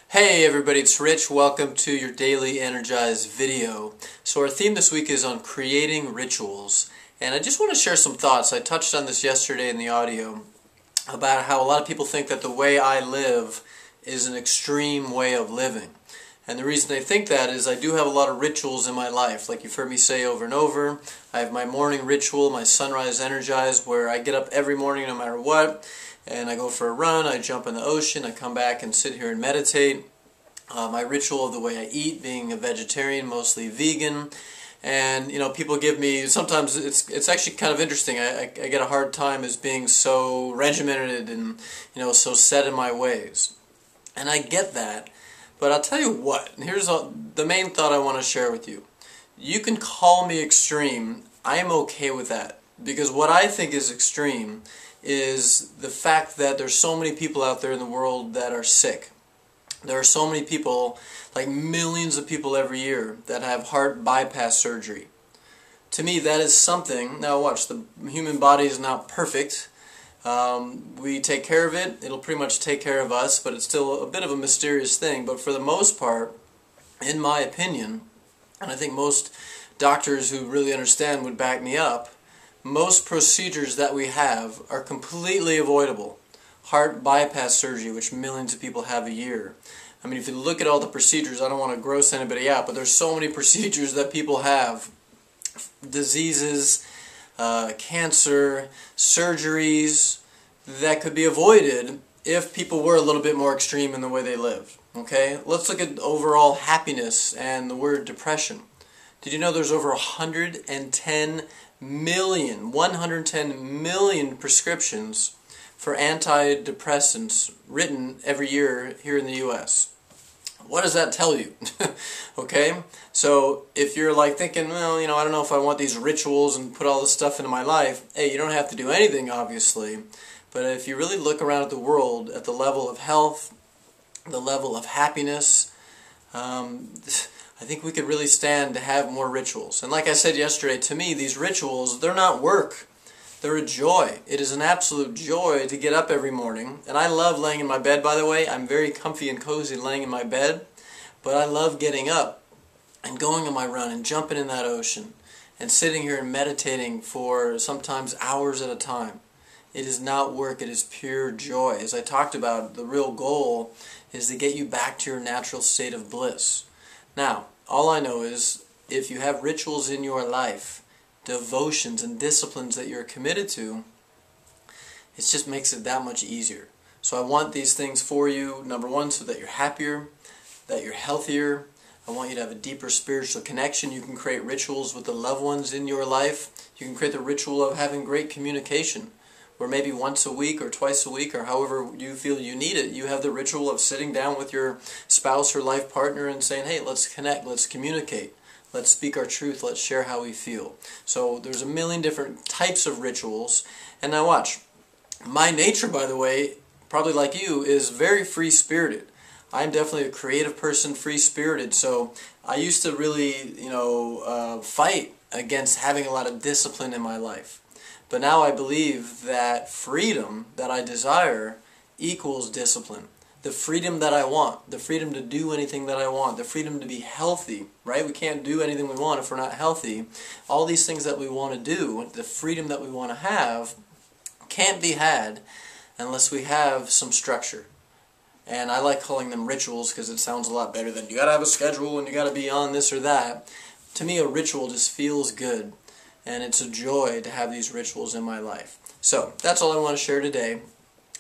Hey everybody, it's Rich. Welcome to your daily energized video. So our theme this week is on creating rituals, and I just want to share some thoughts. I touched on this yesterday in the audio about how a lot of people think that the way I live is an extreme way of living. And the reason they think that is I do have a lot of rituals in my life. Like you've heard me say over and over, I have my morning ritual, my sunrise energized, where I get up every morning no matter what, and I go for a run, I jump in the ocean, I come back and sit here and meditate. My ritual of the way I eat, being a vegetarian, mostly vegan. And people give me, sometimes it's actually kind of interesting. I get a hard time as being so regimented and so set in my ways. And I get that. But I'll tell you what, here's the main thought I want to share with you. You can call me extreme. I am okay with that. Because what I think is extreme is the fact that there's so many people out there in the world that are sick. There are so many people, like millions of people every year, that have heart bypass surgery. To me, that is something. Now watch, the human body is not perfect. We take care of it. It'll pretty much take care of us, but it's still a bit of a mysterious thing. But for the most part, in my opinion, and I think most doctors who really understand would back me up, most procedures that we have are completely avoidable. Heart bypass surgery, which millions of people have a year. I mean, if you look at all the procedures, I don't want to gross anybody out, but there's so many procedures that people have. Diseases, cancer, surgeries that could be avoided if people were a little bit more extreme in the way they live. Okay? Let's look at overall happiness and the word depression. Did you know there's over 110 million prescriptions for antidepressants written every year here in the U.S. What does that tell you? Okay? So if you're like thinking, well, I don't know if I want these rituals and put all this stuff into my life, hey, you don't have to do anything, obviously. But if you really look around at the world, at the level of health, the level of happiness, I think we could really stand to have more rituals. And like I said yesterday, to me, these rituals, they're not work. They're a joy. It is an absolute joy to get up every morning. And I love laying in my bed, by the way. I'm very comfy and cozy laying in my bed. But I love getting up and going on my run and jumping in that ocean and sitting here and meditating for sometimes hours at a time. It is not work. It is pure joy. As I talked about, the real goal is to get you back to your natural state of bliss. Now, all I know is if you have rituals in your life, devotions and disciplines that you're committed to, it just makes it that much easier. So I want these things for you, number one, so that you're happier, that you're healthier. I want you to have a deeper spiritual connection. You can create rituals with the loved ones in your life. You can create the ritual of having great communication, where maybe once a week or twice a week or however you feel you need it, you have the ritual of sitting down with your spouse or life partner and saying, hey, let's connect, let's communicate. Let's speak our truth. Let's share how we feel. So there's a million different types of rituals. And now watch. My nature, by the way, probably like you, is very free-spirited. I'm definitely a creative person, free-spirited. So I used to really, fight against having a lot of discipline in my life. But now I believe that freedom that I desire equals discipline. The freedom that I want, the freedom to do anything that I want, the freedom to be healthy, right? We can't do anything we want if we're not healthy. All these things that we want to do, the freedom that we want to have, can't be had unless we have some structure. And I like calling them rituals because it sounds a lot better than you got to have a schedule and you got to be on this or that. To me, a ritual just feels good, and it's a joy to have these rituals in my life. So that's all I want to share today.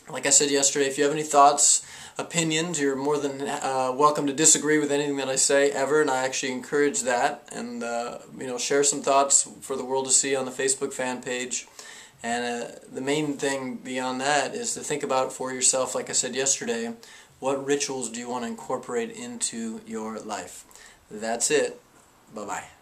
Like I said yesterday, if you have any thoughts, opinions, you're more than welcome to disagree with anything that I say ever, and I actually encourage that. And share some thoughts for the world to see on the Facebook fan page. And the main thing beyond that is to think about for yourself, like I said yesterday, what rituals do you want to incorporate into your life? That's it. Bye-bye.